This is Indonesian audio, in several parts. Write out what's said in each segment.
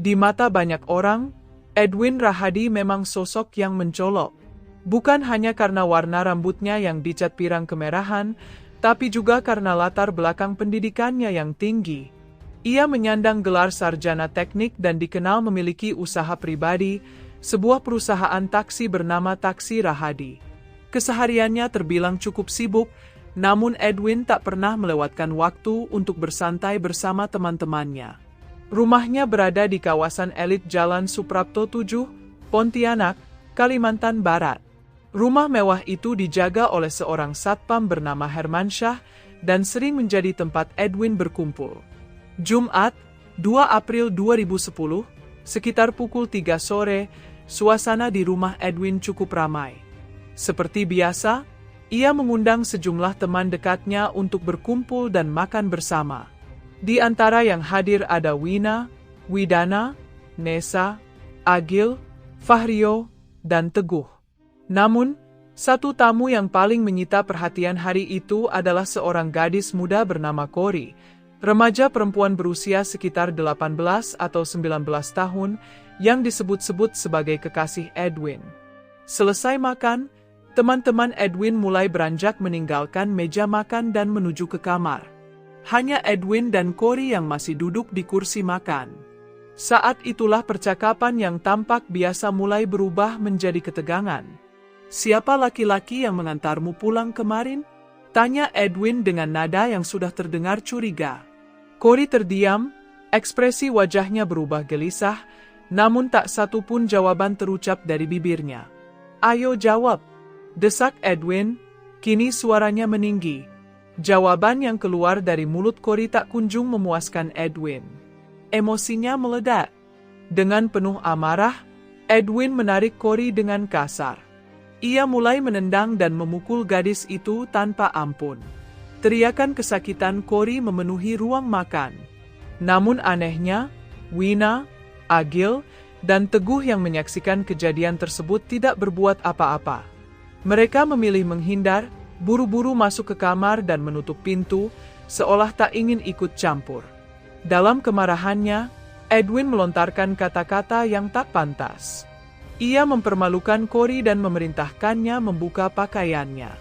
Di mata banyak orang, Edwin Rahadi memang sosok yang mencolok. Bukan hanya karena warna rambutnya yang dicat pirang kemerahan, tapi juga karena latar belakang pendidikannya yang tinggi. Ia menyandang gelar sarjana teknik dan dikenal memiliki usaha pribadi, sebuah perusahaan taksi bernama Taksi Rahadi. Kesehariannya terbilang cukup sibuk, namun Edwin tak pernah melewatkan waktu untuk bersantai bersama teman-temannya. Rumahnya berada di kawasan elit Jalan Suprapto 7, Pontianak, Kalimantan Barat. Rumah mewah itu dijaga oleh seorang satpam bernama Hermansyah dan sering menjadi tempat Edwin berkumpul. Jumat, 2 April 2010, sekitar pukul 3 sore, suasana di rumah Edwin cukup ramai. Seperti biasa, ia mengundang sejumlah teman dekatnya untuk berkumpul dan makan bersama. Di antara yang hadir ada Wina, Widana, Nesa, Agil, Fahrio, dan Teguh. Namun, satu tamu yang paling menyita perhatian hari itu adalah seorang gadis muda bernama Cory, remaja perempuan berusia sekitar 18 atau 19 tahun yang disebut-sebut sebagai kekasih Edwin. Selesai makan, teman-teman Edwin mulai beranjak meninggalkan meja makan dan menuju ke kamar. Hanya Edwin dan Cory yang masih duduk di kursi makan. Saat itulah percakapan yang tampak biasa mulai berubah menjadi ketegangan. "Siapa laki-laki yang mengantarmu pulang kemarin?" tanya Edwin dengan nada yang sudah terdengar curiga. Cory terdiam, ekspresi wajahnya berubah gelisah, namun tak satu pun jawaban terucap dari bibirnya. "Ayo jawab," desak Edwin, kini suaranya meninggi. Jawaban yang keluar dari mulut Cory tak kunjung memuaskan Edwin. Emosinya meledak. Dengan penuh amarah, Edwin menarik Cory dengan kasar. Ia mulai menendang dan memukul gadis itu tanpa ampun. Teriakan kesakitan Cory memenuhi ruang makan. Namun anehnya, Wina, Agil, dan Teguh yang menyaksikan kejadian tersebut tidak berbuat apa-apa. Mereka memilih menghindar, buru-buru masuk ke kamar dan menutup pintu, seolah tak ingin ikut campur. Dalam kemarahannya, Edwin melontarkan kata-kata yang tak pantas. Ia mempermalukan Cory dan memerintahkannya membuka pakaiannya.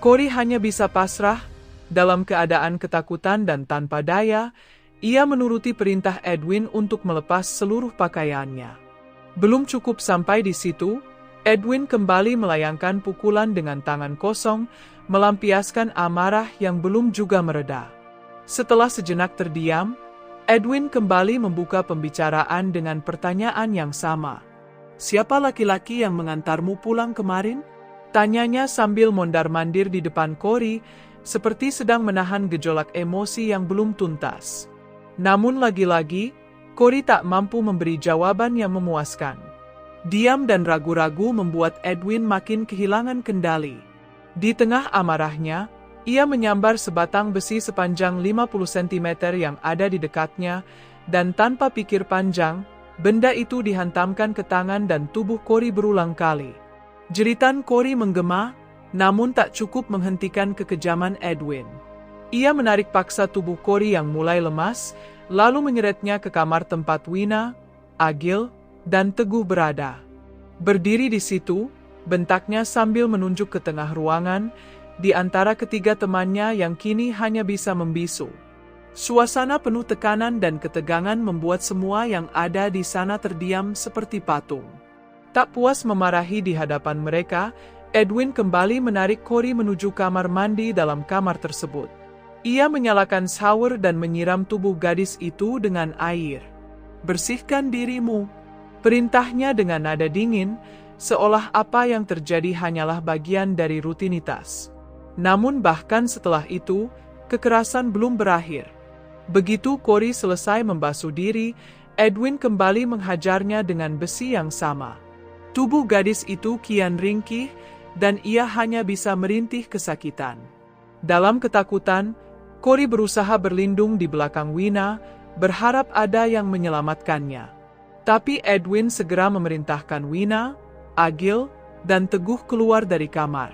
Cory hanya bisa pasrah, dalam keadaan ketakutan dan tanpa daya, ia menuruti perintah Edwin untuk melepas seluruh pakaiannya. Belum cukup sampai di situ, Edwin kembali melayangkan pukulan dengan tangan kosong, melampiaskan amarah yang belum juga mereda. Setelah sejenak terdiam, Edwin kembali membuka pembicaraan dengan pertanyaan yang sama. "Siapa laki-laki yang mengantarmu pulang kemarin?" tanyanya sambil mondar-mandir di depan Cory, seperti sedang menahan gejolak emosi yang belum tuntas. Namun lagi-lagi, Cory tak mampu memberi jawaban yang memuaskan. Diam dan ragu-ragu membuat Edwin makin kehilangan kendali. Di tengah amarahnya, ia menyambar sebatang besi sepanjang 50 cm yang ada di dekatnya, dan tanpa pikir panjang, benda itu dihantamkan ke tangan dan tubuh Cory berulang kali. Jeritan Cory menggema, namun tak cukup menghentikan kekejaman Edwin. Ia menarik paksa tubuh Cory yang mulai lemas, lalu menyeretnya ke kamar tempat Wina, Agil, dan Teguh berada. Berdiri di situ, bentaknya sambil menunjuk ke tengah ruangan, di antara ketiga temannya yang kini hanya bisa membisu. Suasana penuh tekanan dan ketegangan membuat semua yang ada di sana terdiam seperti patung. Tak puas memarahi di hadapan mereka, Edwin kembali menarik Cory menuju kamar mandi dalam kamar tersebut. Ia menyalakan shower dan menyiram tubuh gadis itu dengan air. "Bersihkan dirimu," perintahnya dengan nada dingin, seolah apa yang terjadi hanyalah bagian dari rutinitas. Namun bahkan setelah itu, kekerasan belum berakhir. Begitu Cory selesai membasuh diri, Edwin kembali menghajarnya dengan besi yang sama. Tubuh gadis itu kian ringkih, dan ia hanya bisa merintih kesakitan. Dalam ketakutan, Cory berusaha berlindung di belakang Wina, berharap ada yang menyelamatkannya. Tapi Edwin segera memerintahkan Wina, Agil, dan Teguh keluar dari kamar.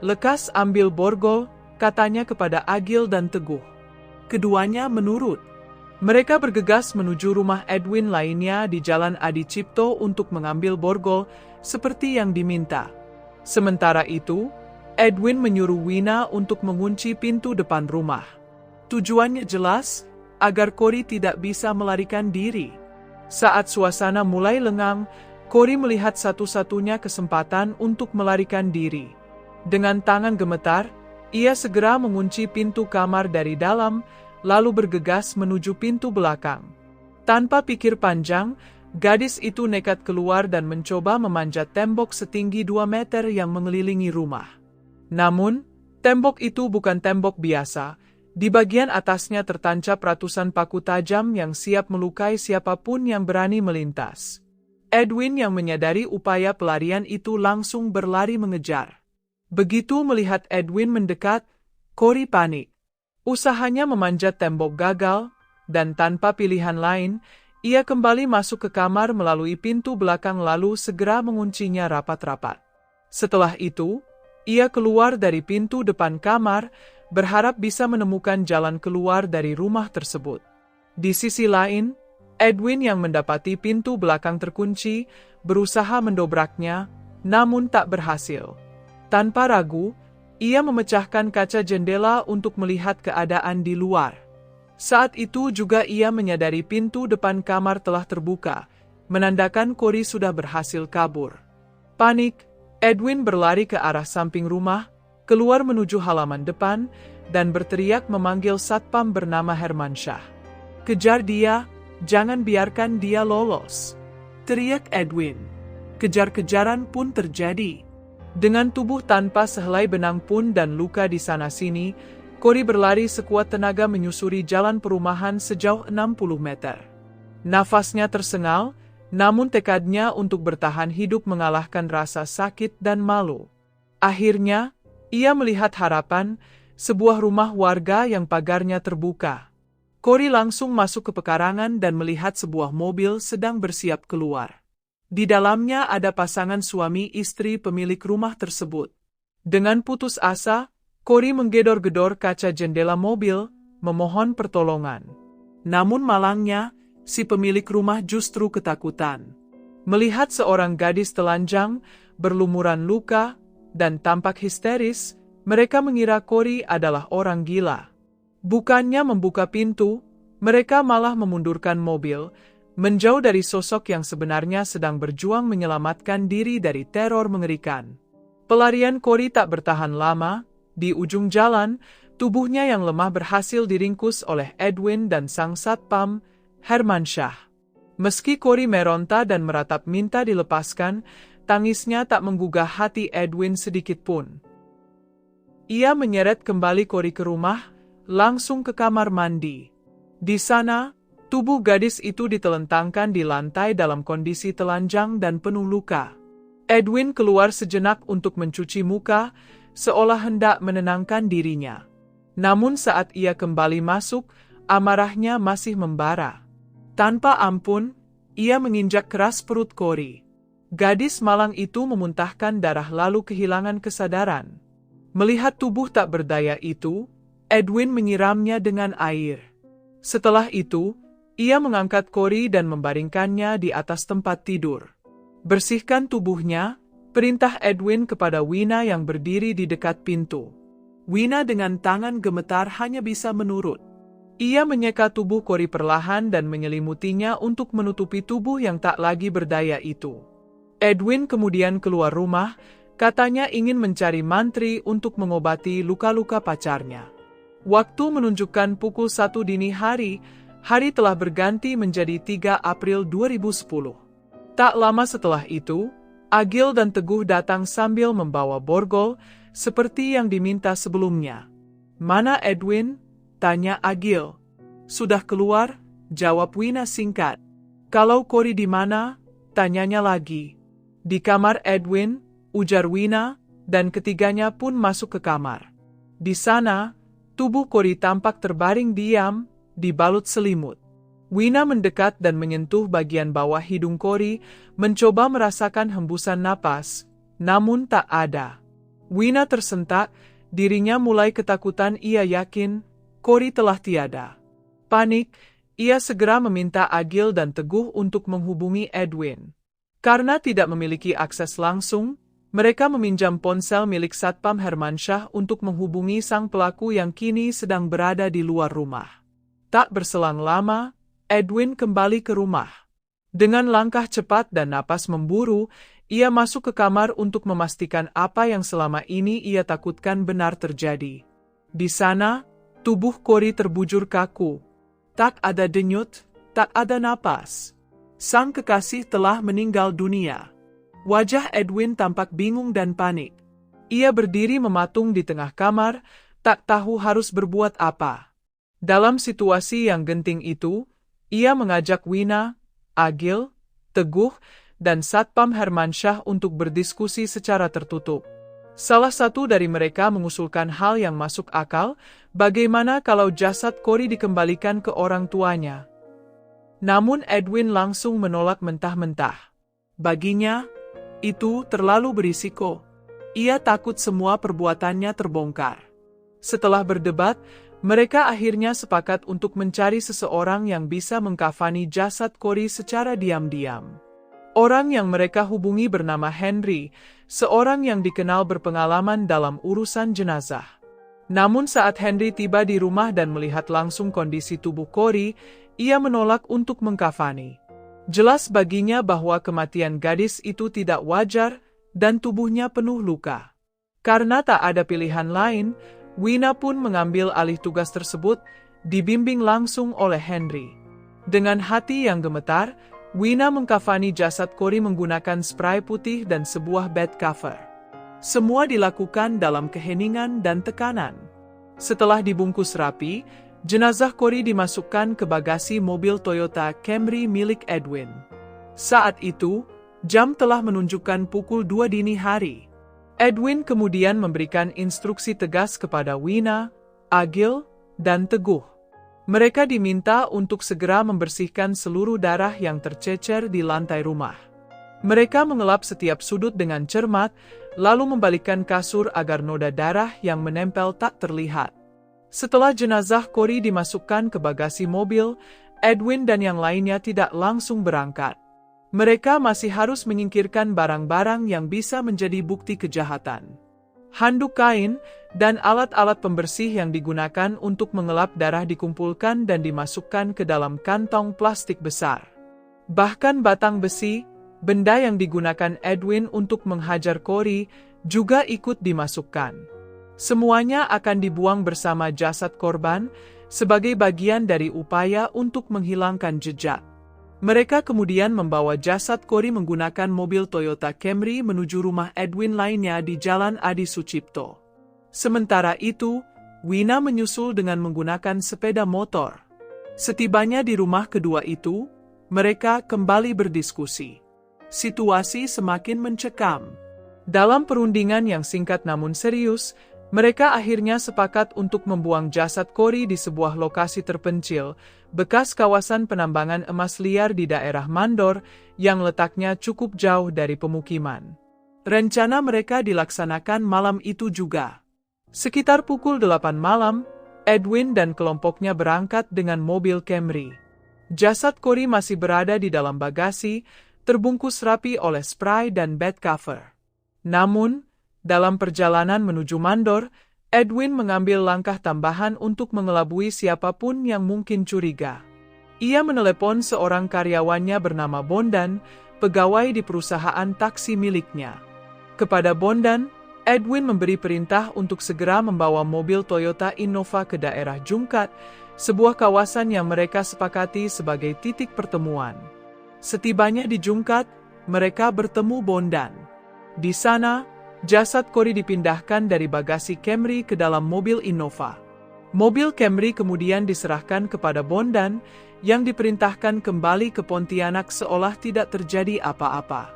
"Lekas ambil borgol," katanya kepada Agil dan Teguh. Keduanya menurut. Mereka bergegas menuju rumah Edwin lainnya di Jalan Adi Cipto untuk mengambil borgol seperti yang diminta. Sementara itu, Edwin menyuruh Wina untuk mengunci pintu depan rumah. Tujuannya jelas, agar Cory tidak bisa melarikan diri. Saat suasana mulai lengang, Cory melihat satu-satunya kesempatan untuk melarikan diri. Dengan tangan gemetar, ia segera mengunci pintu kamar dari dalam, lalu bergegas menuju pintu belakang. Tanpa pikir panjang, gadis itu nekat keluar dan mencoba memanjat tembok setinggi 2 meter yang mengelilingi rumah. Namun, tembok itu bukan tembok biasa. Di bagian atasnya tertancap ratusan paku tajam yang siap melukai siapapun yang berani melintas. Edwin yang menyadari upaya pelarian itu langsung berlari mengejar. Begitu melihat Edwin mendekat, Cory panik. Usahanya memanjat tembok gagal, dan tanpa pilihan lain, ia kembali masuk ke kamar melalui pintu belakang lalu segera menguncinya rapat-rapat. Setelah itu, ia keluar dari pintu depan kamar, berharap bisa menemukan jalan keluar dari rumah tersebut. Di sisi lain, Edwin yang mendapati pintu belakang terkunci, berusaha mendobraknya, namun tak berhasil. Tanpa ragu, ia memecahkan kaca jendela untuk melihat keadaan di luar. Saat itu juga ia menyadari pintu depan kamar telah terbuka, menandakan Cory sudah berhasil kabur. Panik, Edwin berlari ke arah samping rumah, keluar menuju halaman depan, dan berteriak memanggil satpam bernama Hermansyah. "Kejar dia, jangan biarkan dia lolos," teriak Edwin. Kejar-kejaran pun terjadi. Dengan tubuh tanpa sehelai benang pun dan luka di sana-sini, Cory berlari sekuat tenaga menyusuri jalan perumahan sejauh 60 meter. Nafasnya tersengal, namun tekadnya untuk bertahan hidup mengalahkan rasa sakit dan malu. Akhirnya, ia melihat harapan, sebuah rumah warga yang pagarnya terbuka. Cory langsung masuk ke pekarangan dan melihat sebuah mobil sedang bersiap keluar. Di dalamnya ada pasangan suami istri pemilik rumah tersebut. Dengan putus asa, Cory menggedor-gedor kaca jendela mobil, memohon pertolongan. Namun malangnya, si pemilik rumah justru ketakutan. Melihat seorang gadis telanjang, berlumuran luka, dan tampak histeris, mereka mengira Cory adalah orang gila. Bukannya membuka pintu, mereka malah memundurkan mobil, menjauh dari sosok yang sebenarnya sedang berjuang menyelamatkan diri dari teror mengerikan. Pelarian Cory tak bertahan lama. Di ujung jalan, tubuhnya yang lemah berhasil diringkus oleh Edwin dan sang satpam, Hermansyah. Meski Cory meronta dan meratap minta dilepaskan, tangisnya tak menggugah hati Edwin sedikit pun. Ia menyeret kembali Cory ke rumah, langsung ke kamar mandi. Di sana, tubuh gadis itu ditelentangkan di lantai dalam kondisi telanjang dan penuh luka. Edwin keluar sejenak untuk mencuci muka, seolah hendak menenangkan dirinya. Namun saat ia kembali masuk, amarahnya masih membara. Tanpa ampun, ia menginjak keras perut Cory. Gadis malang itu memuntahkan darah lalu kehilangan kesadaran. Melihat tubuh tak berdaya itu, Edwin menyiramnya dengan air. Setelah itu, ia mengangkat Cory dan membaringkannya di atas tempat tidur. "Bersihkan tubuhnya," perintah Edwin kepada Wina yang berdiri di dekat pintu. Wina dengan tangan gemetar hanya bisa menurut. Ia menyeka tubuh Cory perlahan dan menyelimutinya untuk menutupi tubuh yang tak lagi berdaya itu. Edwin kemudian keluar rumah, katanya ingin mencari mantri untuk mengobati luka-luka pacarnya. Waktu menunjukkan pukul 1 dini hari, hari telah berganti menjadi 3 April 2010. Tak lama setelah itu, Agil dan Teguh datang sambil membawa borgol, seperti yang diminta sebelumnya. "Mana Edwin?" tanya Agil. "Sudah keluar," jawab Wina singkat. "Kalau Cory di mana?" tanyanya lagi. "Di kamar Edwin," ujar Wina, dan ketiganya pun masuk ke kamar. Di sana, tubuh Cory tampak terbaring diam, dibalut selimut. Wina mendekat dan menyentuh bagian bawah hidung Cory, mencoba merasakan hembusan napas, namun tak ada. Wina tersentak, dirinya mulai ketakutan. Ia yakin Cory telah tiada. Panik, Ia segera meminta Agil dan Teguh untuk menghubungi Edwin. Karena tidak memiliki akses langsung, mereka meminjam ponsel milik Satpam Hermansyah untuk menghubungi sang pelaku yang kini sedang berada di luar rumah. Tak berselang lama, Edwin kembali ke rumah. Dengan langkah cepat dan napas memburu, ia masuk ke kamar untuk memastikan apa yang selama ini ia takutkan benar terjadi. Di sana, tubuh Cory terbujur kaku. Tak ada denyut, tak ada napas. Sang kekasih telah meninggal dunia. Wajah Edwin tampak bingung dan panik. Ia berdiri mematung di tengah kamar, tak tahu harus berbuat apa. Dalam situasi yang genting itu, ia mengajak Wina, Agil, Teguh, dan Satpam Hermansyah untuk berdiskusi secara tertutup. Salah satu dari mereka mengusulkan hal yang masuk akal, bagaimana kalau jasad Cory dikembalikan ke orang tuanya. Namun Edwin langsung menolak mentah-mentah. Baginya, itu terlalu berisiko. Ia takut semua perbuatannya terbongkar. Setelah berdebat, mereka akhirnya sepakat untuk mencari seseorang yang bisa mengkafani jasad Cory secara diam-diam. Orang yang mereka hubungi bernama Henry, seorang yang dikenal berpengalaman dalam urusan jenazah. Namun saat Henry tiba di rumah dan melihat langsung kondisi tubuh Cory, ia menolak untuk mengkafani. Jelas baginya bahwa kematian gadis itu tidak wajar dan tubuhnya penuh luka. Karena tak ada pilihan lain, Wina pun mengambil alih tugas tersebut, dibimbing langsung oleh Henry. Dengan hati yang gemetar, Wina mengkafani jasad Cory menggunakan spray putih dan sebuah bed cover. Semua dilakukan dalam keheningan dan tekanan. Setelah dibungkus rapi, jenazah Cory dimasukkan ke bagasi mobil Toyota Camry milik Edwin. Saat itu, jam telah menunjukkan pukul 2 dini hari. Edwin kemudian memberikan instruksi tegas kepada Wina, Agil, dan Teguh. Mereka diminta untuk segera membersihkan seluruh darah yang tercecer di lantai rumah. Mereka mengelap setiap sudut dengan cermat, lalu membalikkan kasur agar noda darah yang menempel tak terlihat. Setelah jenazah Cory dimasukkan ke bagasi mobil, Edwin dan yang lainnya tidak langsung berangkat. Mereka masih harus menyingkirkan barang-barang yang bisa menjadi bukti kejahatan. Handuk kain dan alat-alat pembersih yang digunakan untuk mengelap darah dikumpulkan dan dimasukkan ke dalam kantong plastik besar. Bahkan batang besi, benda yang digunakan Edwin untuk menghajar Cory, juga ikut dimasukkan. Semuanya akan dibuang bersama jasad korban sebagai bagian dari upaya untuk menghilangkan jejak. Mereka kemudian membawa jasad Cory menggunakan mobil Toyota Camry menuju rumah Edwin lainnya di Jalan Adi Sucipto. Sementara itu, Wina menyusul dengan menggunakan sepeda motor. Setibanya di rumah kedua itu, mereka kembali berdiskusi. Situasi semakin mencekam. Dalam perundingan yang singkat namun serius, mereka akhirnya sepakat untuk membuang jasad Cory di sebuah lokasi terpencil, bekas kawasan penambangan emas liar di daerah Mandor yang letaknya cukup jauh dari pemukiman. Rencana mereka dilaksanakan malam itu juga. Sekitar pukul 8 malam, Edwin dan kelompoknya berangkat dengan mobil Camry. Jasad Cory masih berada di dalam bagasi, terbungkus rapi oleh spray dan bed cover. Namun, dalam perjalanan menuju Mandor, Edwin mengambil langkah tambahan untuk mengelabui siapapun yang mungkin curiga. Ia menelepon seorang karyawannya bernama Bondan, pegawai di perusahaan taksi miliknya. Kepada Bondan, Edwin memberi perintah untuk segera membawa mobil Toyota Innova ke daerah Jungkat, sebuah kawasan yang mereka sepakati sebagai titik pertemuan. Setibanya di Jungkat, mereka bertemu Bondan. Di sana, jasad Cory dipindahkan dari bagasi Camry ke dalam mobil Innova. Mobil Camry kemudian diserahkan kepada Bondan, yang diperintahkan kembali ke Pontianak seolah tidak terjadi apa-apa.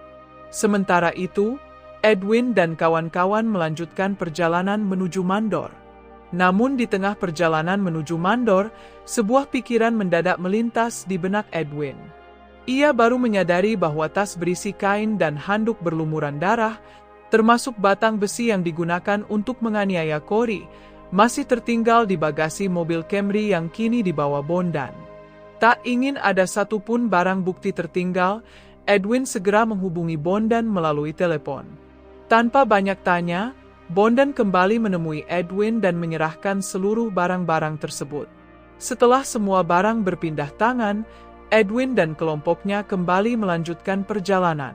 Sementara itu, Edwin dan kawan-kawan melanjutkan perjalanan menuju Mandor. Namun di tengah perjalanan menuju Mandor, sebuah pikiran mendadak melintas di benak Edwin. Ia baru menyadari bahwa tas berisi kain dan handuk berlumuran darah, termasuk batang besi yang digunakan untuk menganiaya Cory, masih tertinggal di bagasi mobil Camry yang kini dibawa Bondan. Tak ingin ada satupun barang bukti tertinggal, Edwin segera menghubungi Bondan melalui telepon. Tanpa banyak tanya, Bondan kembali menemui Edwin dan menyerahkan seluruh barang-barang tersebut. Setelah semua barang berpindah tangan, Edwin dan kelompoknya kembali melanjutkan perjalanan.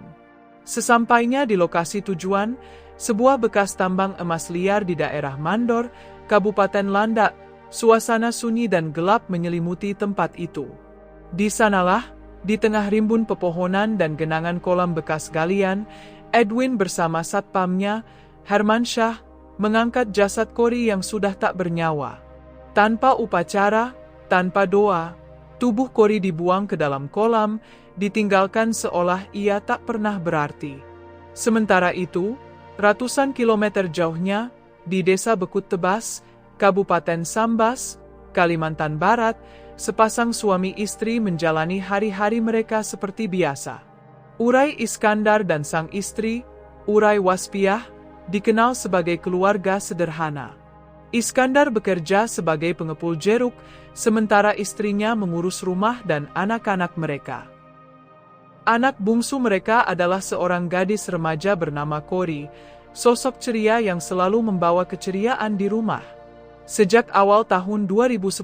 Sesampainya di lokasi tujuan, sebuah bekas tambang emas liar di daerah Mandor, Kabupaten Landak, suasana sunyi dan gelap menyelimuti tempat itu. Di sanalah, di tengah rimbun pepohonan dan genangan kolam bekas galian, Edwin bersama satpamnya, Herman Shah, mengangkat jasad Cory yang sudah tak bernyawa. Tanpa upacara, tanpa doa, tubuh Cory dibuang ke dalam kolam, ditinggalkan seolah ia tak pernah berarti. Sementara itu, ratusan kilometer jauhnya, di Desa Bekut Tebas, Kabupaten Sambas, Kalimantan Barat, sepasang suami istri menjalani hari-hari mereka seperti biasa. Urai Iskandar dan sang istri, Urai Waspiah, dikenal sebagai keluarga sederhana. Iskandar bekerja sebagai pengepul jeruk, sementara istrinya mengurus rumah dan anak-anak mereka. Anak bungsu mereka adalah seorang gadis remaja bernama Cory, sosok ceria yang selalu membawa keceriaan di rumah. Sejak awal tahun 2010,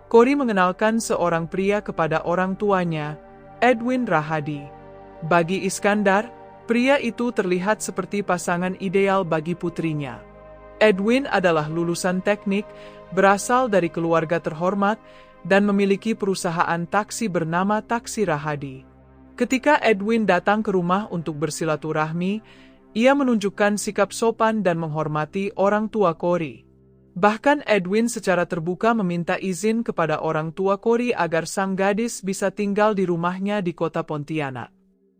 Cory mengenalkan seorang pria kepada orang tuanya, Edwin Rahadi. Bagi Iskandar, pria itu terlihat seperti pasangan ideal bagi putrinya. Edwin adalah lulusan teknik, berasal dari keluarga terhormat, dan memiliki perusahaan taksi bernama Taksi Rahadi. Ketika Edwin datang ke rumah untuk bersilaturahmi, ia menunjukkan sikap sopan dan menghormati orang tua Cory. Bahkan Edwin secara terbuka meminta izin kepada orang tua Cory agar sang gadis bisa tinggal di rumahnya di kota Pontianak.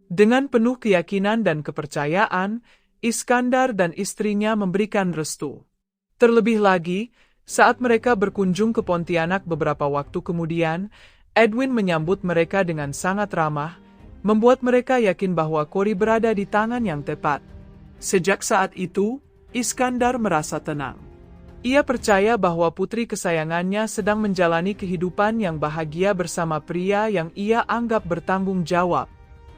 Dengan penuh keyakinan dan kepercayaan, Iskandar dan istrinya memberikan restu. Terlebih lagi, saat mereka berkunjung ke Pontianak beberapa waktu kemudian, Edwin menyambut mereka dengan sangat ramah, membuat mereka yakin bahwa Cory berada di tangan yang tepat. Sejak saat itu, Iskandar merasa tenang. Ia percaya bahwa putri kesayangannya sedang menjalani kehidupan yang bahagia bersama pria yang ia anggap bertanggung jawab.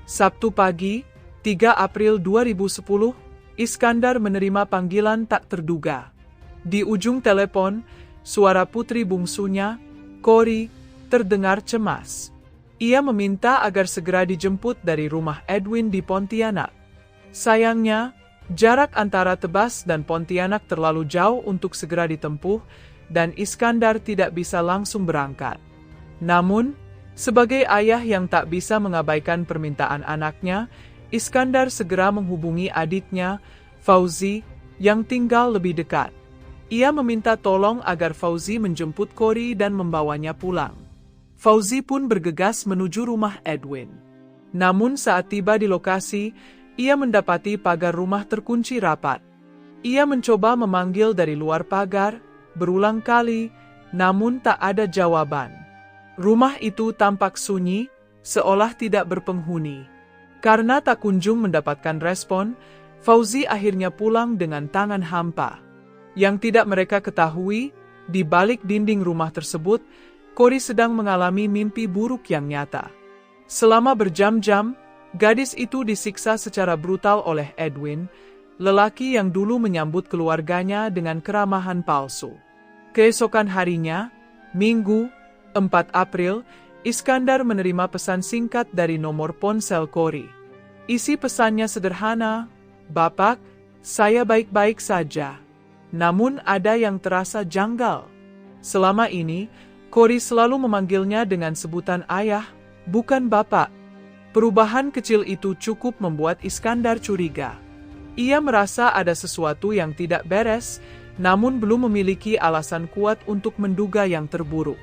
Sabtu pagi, 3 April 2010, Iskandar menerima panggilan tak terduga. Di ujung telepon, suara putri bungsunya, Cory, terdengar cemas. Ia meminta agar segera dijemput dari rumah Edwin di Pontianak. Sayangnya, jarak antara Tebas dan Pontianak terlalu jauh untuk segera ditempuh, dan Iskandar tidak bisa langsung berangkat. Namun, sebagai ayah yang tak bisa mengabaikan permintaan anaknya, Iskandar segera menghubungi adiknya, Fauzi, yang tinggal lebih dekat. Ia meminta tolong agar Fauzi menjemput Cory dan membawanya pulang. Fauzi pun bergegas menuju rumah Edwin. Namun saat tiba di lokasi, ia mendapati pagar rumah terkunci rapat. Ia mencoba memanggil dari luar pagar, berulang kali, namun tak ada jawaban. Rumah itu tampak sunyi, seolah tidak berpenghuni. Karena tak kunjung mendapatkan respon, Fauzi akhirnya pulang dengan tangan hampa. Yang tidak mereka ketahui, di balik dinding rumah tersebut, Cory sedang mengalami mimpi buruk yang nyata. Selama berjam-jam, gadis itu disiksa secara brutal oleh Edwin, lelaki yang dulu menyambut keluarganya dengan keramahan palsu. Keesokan harinya, Minggu, 4 April, Iskandar menerima pesan singkat dari nomor ponsel Cory. Isi pesannya sederhana, "Bapak, saya baik-baik saja." Namun ada yang terasa janggal. Selama ini, Cory selalu memanggilnya dengan sebutan ayah, bukan bapak. Perubahan kecil itu cukup membuat Iskandar curiga. Ia merasa ada sesuatu yang tidak beres, namun belum memiliki alasan kuat untuk menduga yang terburuk.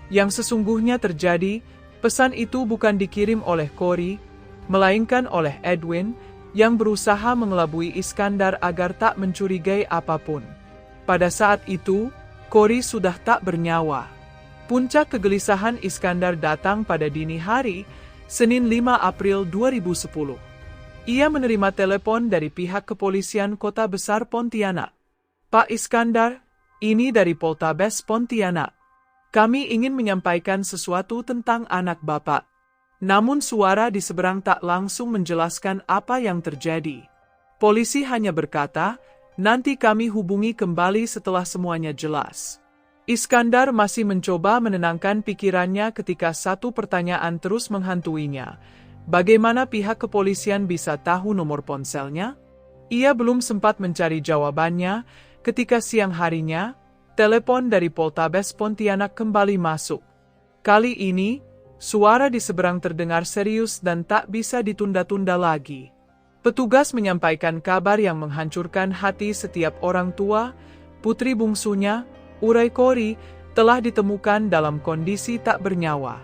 Yang sesungguhnya terjadi, pesan itu bukan dikirim oleh Cory, melainkan oleh Edwin, yang berusaha mengelabui Iskandar agar tak mencurigai apapun. Pada saat itu, Cory sudah tak bernyawa. Puncak kegelisahan Iskandar datang pada dini hari, Senin 5 April 2010. Ia menerima telepon dari pihak kepolisian Kota Besar Pontianak. "Pak Iskandar, ini dari Poltabes Pontianak. Kami ingin menyampaikan sesuatu tentang anak Bapak. Namun suara di seberang tak langsung menjelaskan apa yang terjadi. Polisi hanya berkata, nanti kami hubungi kembali setelah semuanya jelas. Iskandar masih mencoba menenangkan pikirannya ketika satu pertanyaan terus menghantuinya. Bagaimana pihak kepolisian bisa tahu nomor ponselnya? Ia belum sempat mencari jawabannya ketika siang harinya, telepon dari Poltabes Pontianak kembali masuk. Kali ini, suara di seberang terdengar serius dan tak bisa ditunda-tunda lagi. Petugas menyampaikan kabar yang menghancurkan hati setiap orang tua. Putri bungsunya, Uray Kori, telah ditemukan dalam kondisi tak bernyawa.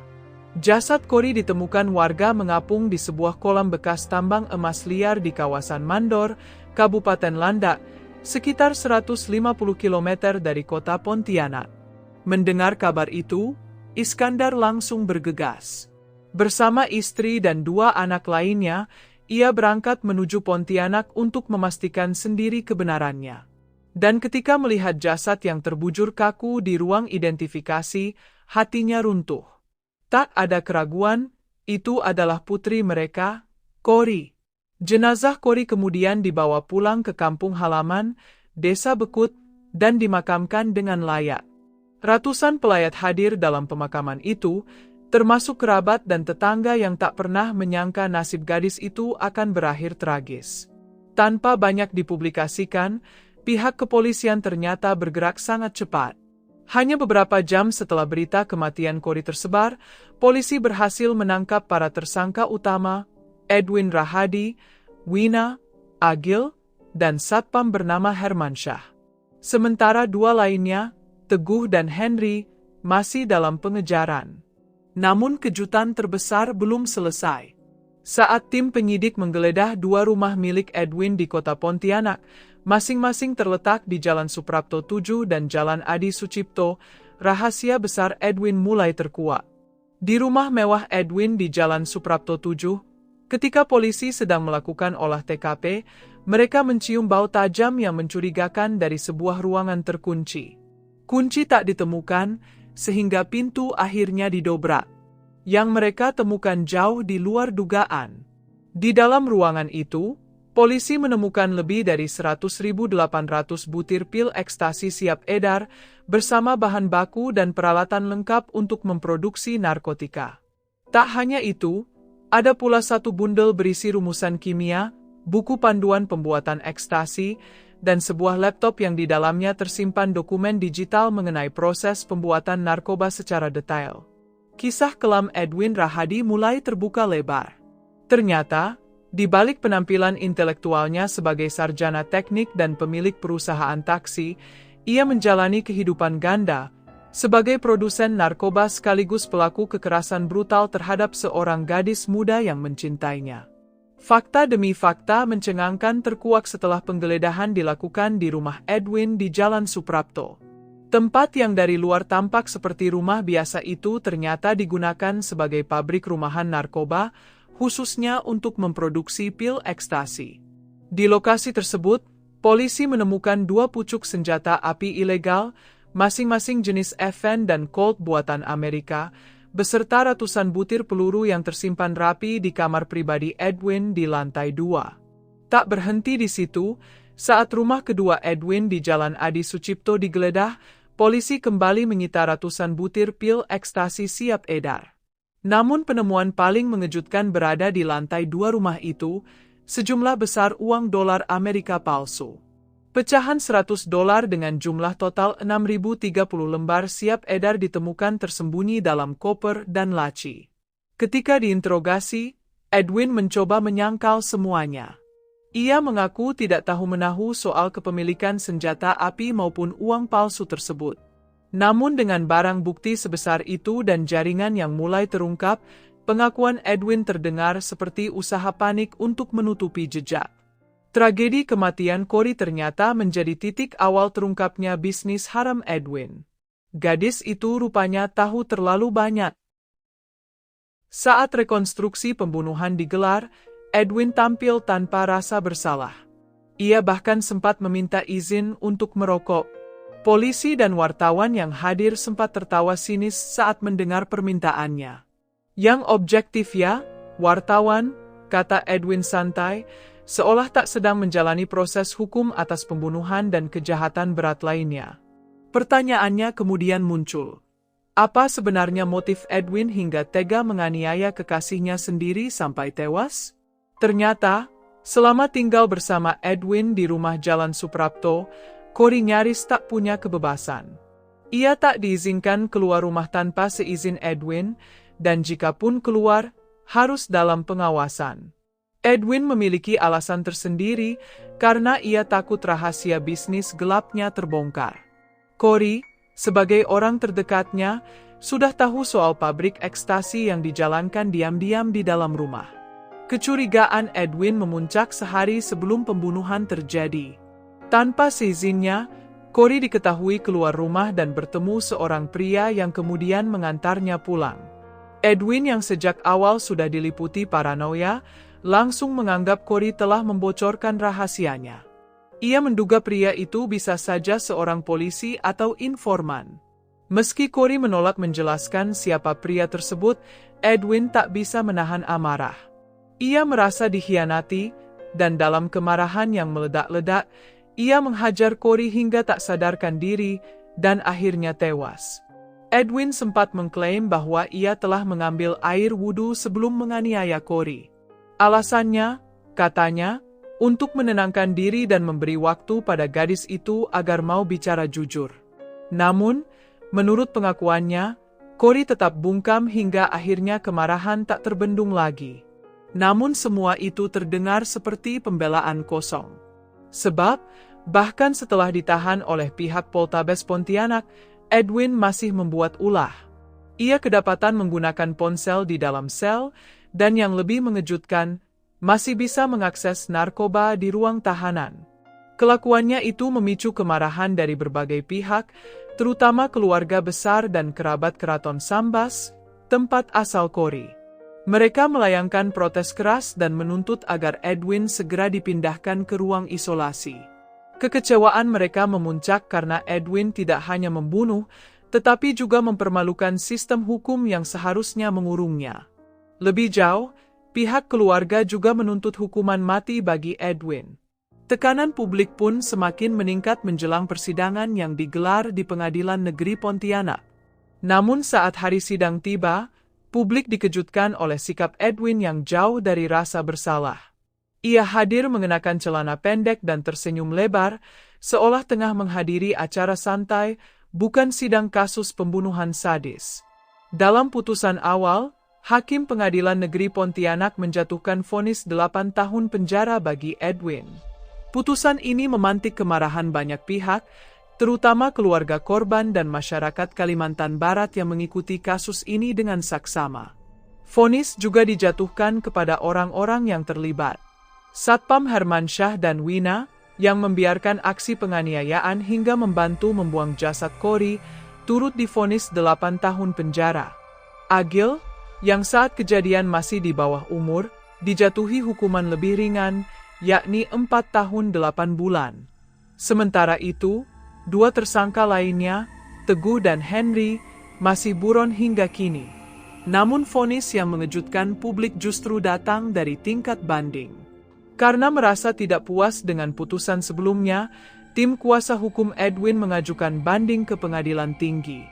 Jasad Kori ditemukan warga mengapung di sebuah kolam bekas tambang emas liar di kawasan Mandor, Kabupaten Landak, sekitar 150 km dari kota Pontianak. Mendengar kabar itu, Iskandar langsung bergegas. Bersama istri dan 2 anak lainnya, ia berangkat menuju Pontianak untuk memastikan sendiri kebenarannya. Dan ketika melihat jasad yang terbujur kaku di ruang identifikasi, hatinya runtuh. Tak ada keraguan, itu adalah putri mereka, Kori. Jenazah Kori kemudian dibawa pulang ke kampung halaman, Desa Bekut, dan dimakamkan dengan layak. Ratusan pelayat hadir dalam pemakaman itu, termasuk kerabat dan tetangga yang tak pernah menyangka nasib gadis itu akan berakhir tragis. Tanpa banyak dipublikasikan, pihak kepolisian ternyata bergerak sangat cepat. Hanya beberapa jam setelah berita kematian Kori tersebar, polisi berhasil menangkap para tersangka utama, Edwin Rahadi, Wina, Agil, dan satpam bernama Hermansyah. Sementara 2 lainnya, Teguh dan Henry, masih dalam pengejaran. Namun kejutan terbesar belum selesai. Saat tim penyidik menggeledah 2 rumah milik Edwin di kota Pontianak, masing-masing terletak di Jalan Suprapto 7 dan Jalan Adi Sucipto, rahasia besar Edwin mulai terkuak. Di rumah mewah Edwin di Jalan Suprapto 7, ketika polisi sedang melakukan olah TKP, mereka mencium bau tajam yang mencurigakan dari sebuah ruangan terkunci. Kunci tak ditemukan, sehingga pintu akhirnya didobrak. Yang mereka temukan jauh di luar dugaan. Di dalam ruangan itu, polisi menemukan lebih dari 100.800 butir pil ekstasi siap edar, bersama bahan baku dan peralatan lengkap untuk memproduksi narkotika. Tak hanya itu, ada pula 1 bundel berisi rumusan kimia, buku panduan pembuatan ekstasi, dan sebuah laptop yang di dalamnya tersimpan dokumen digital mengenai proses pembuatan narkoba secara detail. Kisah kelam Edwin Rahadi mulai terbuka lebar. Ternyata, di balik penampilan intelektualnya sebagai sarjana teknik dan pemilik perusahaan taksi, ia menjalani kehidupan ganda, sebagai produsen narkoba sekaligus pelaku kekerasan brutal terhadap seorang gadis muda yang mencintainya. Fakta demi fakta mencengangkan terkuak setelah penggeledahan dilakukan di rumah Edwin di Jalan Suprapto. Tempat yang dari luar tampak seperti rumah biasa itu ternyata digunakan sebagai pabrik rumahan narkoba, khususnya untuk memproduksi pil ekstasi. Di lokasi tersebut, polisi menemukan 2 pucuk senjata api ilegal, masing-masing jenis FN dan Colt buatan Amerika, beserta ratusan butir peluru yang tersimpan rapi di kamar pribadi Edwin di lantai 2. Tak berhenti di situ, saat rumah kedua Edwin di Jalan Adi Sucipto digeledah, polisi kembali menyita ratusan butir pil ekstasi siap edar. Namun penemuan paling mengejutkan berada di lantai 2 rumah itu, sejumlah besar uang dolar Amerika palsu. Pecahan $100 dengan jumlah total 6.030 lembar siap edar ditemukan tersembunyi dalam koper dan laci. Ketika diinterogasi, Edwin mencoba menyangkal semuanya. Ia mengaku tidak tahu-menahu soal kepemilikan senjata api maupun uang palsu tersebut. Namun dengan barang bukti sebesar itu dan jaringan yang mulai terungkap, pengakuan Edwin terdengar seperti usaha panik untuk menutupi jejak. Tragedi kematian Kori ternyata menjadi titik awal terungkapnya bisnis haram Edwin. Gadis itu rupanya tahu terlalu banyak. Saat rekonstruksi pembunuhan digelar, Edwin tampil tanpa rasa bersalah. Ia bahkan sempat meminta izin untuk merokok. Polisi dan wartawan yang hadir sempat tertawa sinis saat mendengar permintaannya. Yang objektif ya, wartawan, kata Edwin santai, seolah tak sedang menjalani proses hukum atas pembunuhan dan kejahatan berat lainnya. Pertanyaannya kemudian muncul. Apa sebenarnya motif Edwin hingga tega menganiaya kekasihnya sendiri sampai tewas? Ternyata, selama tinggal bersama Edwin di rumah Jalan Suprapto, Cory nyaris tak punya kebebasan. Ia tak diizinkan keluar rumah tanpa seizin Edwin, dan jikapun keluar, harus dalam pengawasan. Edwin memiliki alasan tersendiri karena ia takut rahasia bisnis gelapnya terbongkar. Cory, sebagai orang terdekatnya, sudah tahu soal pabrik ekstasi yang dijalankan diam-diam di dalam rumah. Kecurigaan Edwin memuncak sehari sebelum pembunuhan terjadi. Tanpa seizinnya, Cory diketahui keluar rumah dan bertemu seorang pria yang kemudian mengantarnya pulang. Edwin yang sejak awal sudah diliputi paranoia, langsung menganggap Cory telah membocorkan rahasianya. Ia menduga pria itu bisa saja seorang polisi atau informan. Meski Cory menolak menjelaskan siapa pria tersebut, Edwin tak bisa menahan amarah. Ia merasa dikhianati, dan dalam kemarahan yang meledak-ledak, ia menghajar Cory hingga tak sadarkan diri, dan akhirnya tewas. Edwin sempat mengklaim bahwa ia telah mengambil air wudhu sebelum menganiaya Cory. Alasannya, katanya, untuk menenangkan diri dan memberi waktu pada gadis itu agar mau bicara jujur. Namun, menurut pengakuannya, Cory tetap bungkam hingga akhirnya kemarahan tak terbendung lagi. Namun semua itu terdengar seperti pembelaan kosong. Sebab, bahkan setelah ditahan oleh pihak Poltabes Pontianak, Edwin masih membuat ulah. Ia kedapatan menggunakan ponsel di dalam sel, dan yang lebih mengejutkan, masih bisa mengakses narkoba di ruang tahanan. Kelakuannya itu memicu kemarahan dari berbagai pihak, terutama keluarga besar dan kerabat keraton Sambas, tempat asal Cory. Mereka melayangkan protes keras dan menuntut agar Edwin segera dipindahkan ke ruang isolasi. Kekecewaan mereka memuncak karena Edwin tidak hanya membunuh, tetapi juga mempermalukan sistem hukum yang seharusnya mengurungnya. Lebih jauh, pihak keluarga juga menuntut hukuman mati bagi Edwin. Tekanan publik pun semakin meningkat menjelang persidangan yang digelar di Pengadilan Negeri Pontianak. Namun saat hari sidang tiba, publik dikejutkan oleh sikap Edwin yang jauh dari rasa bersalah. Ia hadir mengenakan celana pendek dan tersenyum lebar, seolah tengah menghadiri acara santai, bukan sidang kasus pembunuhan sadis. Dalam putusan awal, Hakim Pengadilan Negeri Pontianak menjatuhkan vonis 8 tahun penjara bagi Edwin. Putusan ini memantik kemarahan banyak pihak, terutama keluarga korban dan masyarakat Kalimantan Barat yang mengikuti kasus ini dengan saksama. Vonis juga dijatuhkan kepada orang-orang yang terlibat. Satpam Hermansyah dan Wina, yang membiarkan aksi penganiayaan hingga membantu membuang jasad Cory, turut divonis 8 tahun penjara. Agil, yang saat kejadian masih di bawah umur, dijatuhi hukuman lebih ringan, yakni 4 tahun 8 bulan. Sementara itu, 2 tersangka lainnya, Teguh dan Henry, masih buron hingga kini. Namun vonis yang mengejutkan publik justru datang dari tingkat banding. Karena merasa tidak puas dengan putusan sebelumnya, tim kuasa hukum Edwin mengajukan banding ke pengadilan tinggi.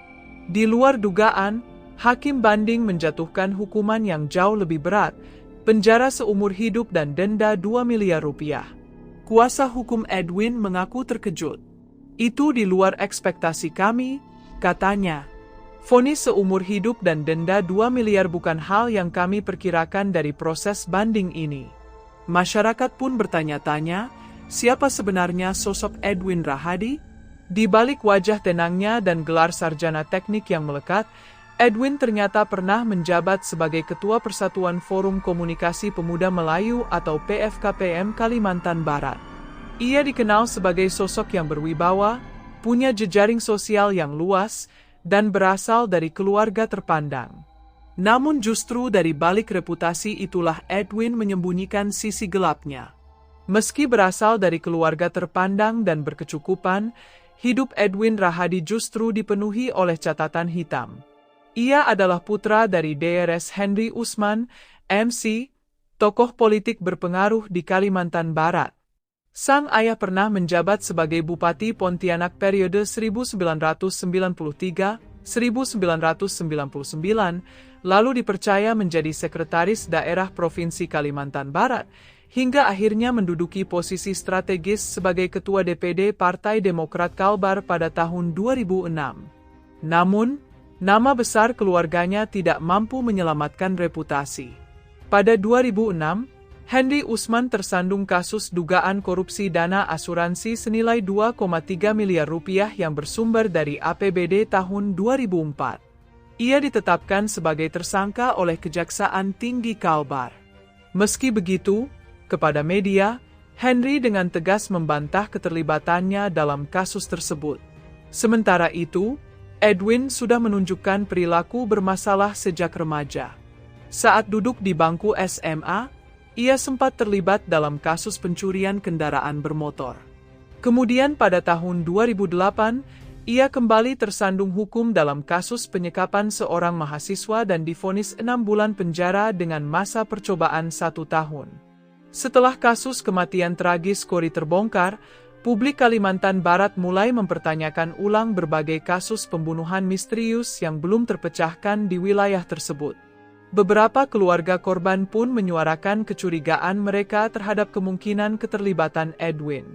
Di luar dugaan, hakim banding menjatuhkan hukuman yang jauh lebih berat, penjara seumur hidup dan denda 2 miliar rupiah. Kuasa hukum Edwin mengaku terkejut. Itu di luar ekspektasi kami, katanya. Vonis seumur hidup dan denda 2 miliar bukan hal yang kami perkirakan dari proses banding ini. Masyarakat pun bertanya-tanya, siapa sebenarnya sosok Edwin Rahadi? Di balik wajah tenangnya dan gelar sarjana teknik yang melekat, Edwin ternyata pernah menjabat sebagai Ketua Persatuan Forum Komunikasi Pemuda Melayu atau PFKPM Kalimantan Barat. Ia dikenal sebagai sosok yang berwibawa, punya jejaring sosial yang luas, dan berasal dari keluarga terpandang. Namun justru dari balik reputasi itulah Edwin menyembunyikan sisi gelapnya. Meski berasal dari keluarga terpandang dan berkecukupan, hidup Edwin Rahadi justru dipenuhi oleh catatan hitam. Ia adalah putra dari Drs. Henry Usman, MC, tokoh politik berpengaruh di Kalimantan Barat. Sang ayah pernah menjabat sebagai Bupati Pontianak periode 1993-1999, lalu dipercaya menjadi Sekretaris Daerah Provinsi Kalimantan Barat, hingga akhirnya menduduki posisi strategis sebagai Ketua DPD Partai Demokrat Kalbar pada tahun 2006. Namun, nama besar keluarganya tidak mampu menyelamatkan reputasi. Pada 2006, Henry Usman tersandung kasus dugaan korupsi dana asuransi senilai 2,3 miliar rupiah yang bersumber dari APBD tahun 2004. Ia ditetapkan sebagai tersangka oleh Kejaksaan Tinggi Kalbar. Meski begitu, kepada media, Henry dengan tegas membantah keterlibatannya dalam kasus tersebut. Sementara itu, Edwin sudah menunjukkan perilaku bermasalah sejak remaja. Saat duduk di bangku SMA, ia sempat terlibat dalam kasus pencurian kendaraan bermotor. Kemudian pada tahun 2008, ia kembali tersandung hukum dalam kasus penyekapan seorang mahasiswa dan divonis 6 bulan penjara dengan masa percobaan 1 tahun. Setelah kasus kematian tragis Kori terbongkar, publik Kalimantan Barat mulai mempertanyakan ulang berbagai kasus pembunuhan misterius yang belum terpecahkan di wilayah tersebut. Beberapa keluarga korban pun menyuarakan kecurigaan mereka terhadap kemungkinan keterlibatan Edwin.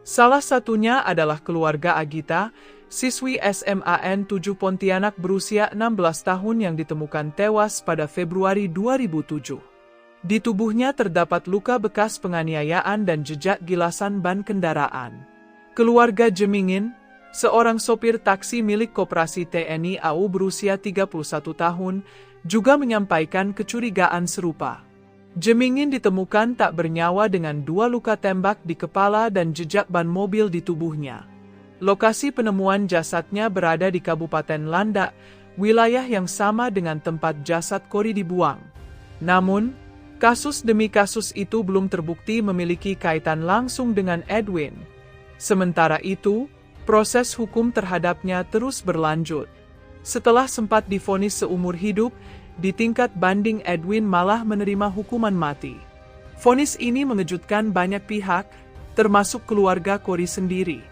Salah satunya adalah keluarga Agita, siswi SMAN 7 Pontianak berusia 16 tahun yang ditemukan tewas pada Februari 2007. Di tubuhnya terdapat luka bekas penganiayaan dan jejak gilasan ban kendaraan. Keluarga Jemingin, seorang sopir taksi milik Koperasi TNI AU berusia 31 tahun, juga menyampaikan kecurigaan serupa. Jemingin ditemukan tak bernyawa dengan 2 luka tembak di kepala dan jejak ban mobil di tubuhnya. Lokasi penemuan jasadnya berada di Kabupaten Landak, wilayah yang sama dengan tempat jasad Kori dibuang. Namun, kasus demi kasus itu belum terbukti memiliki kaitan langsung dengan Edwin. Sementara itu, proses hukum terhadapnya terus berlanjut. Setelah sempat divonis seumur hidup, di tingkat banding Edwin malah menerima hukuman mati. Vonis ini mengejutkan banyak pihak, termasuk keluarga Kori sendiri.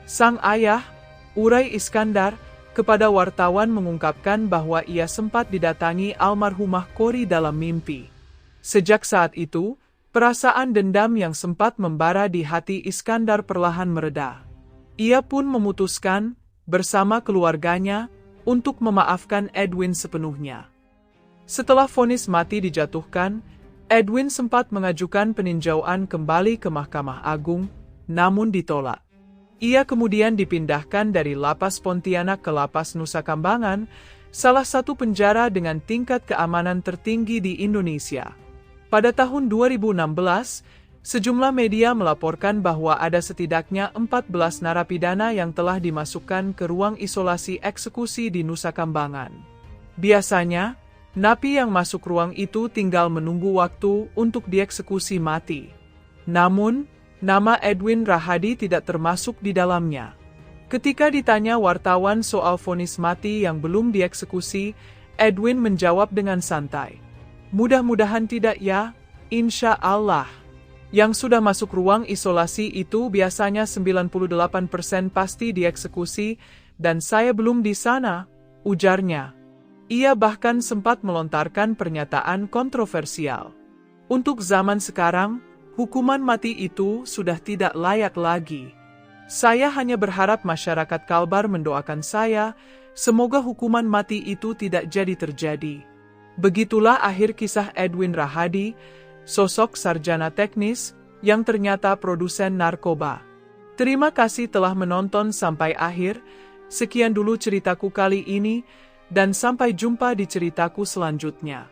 Sang ayah, Urai Iskandar, kepada wartawan mengungkapkan bahwa ia sempat didatangi almarhumah Kori dalam mimpi. Sejak saat itu, perasaan dendam yang sempat membara di hati Iskandar perlahan mereda. Ia pun memutuskan, bersama keluarganya, untuk memaafkan Edwin sepenuhnya. Setelah vonis mati dijatuhkan, Edwin sempat mengajukan peninjauan kembali ke Mahkamah Agung, namun ditolak. Ia kemudian dipindahkan dari Lapas Pontianak ke Lapas Nusa Kambangan, salah satu penjara dengan tingkat keamanan tertinggi di Indonesia. Pada tahun 2016, sejumlah media melaporkan bahwa ada setidaknya 14 narapidana yang telah dimasukkan ke ruang isolasi eksekusi di Nusa Kambangan. Biasanya, napi yang masuk ruang itu tinggal menunggu waktu untuk dieksekusi mati. Namun, nama Edwin Rahadi tidak termasuk di dalamnya. Ketika ditanya wartawan soal vonis mati yang belum dieksekusi, Edwin menjawab dengan santai, "Mudah-mudahan tidak ya, insya Allah. Yang sudah masuk ruang isolasi itu biasanya 98% pasti dieksekusi, dan saya belum di sana," ujarnya. Ia bahkan sempat melontarkan pernyataan kontroversial. Untuk zaman sekarang, hukuman mati itu sudah tidak layak lagi. Saya hanya berharap masyarakat Kalbar mendoakan saya, semoga hukuman mati itu tidak jadi terjadi. Begitulah akhir kisah Edwin Rahadi, sosok sarjana teknis, yang ternyata produsen narkoba. Terima kasih telah menonton sampai akhir, sekian dulu ceritaku kali ini, dan sampai jumpa di ceritaku selanjutnya.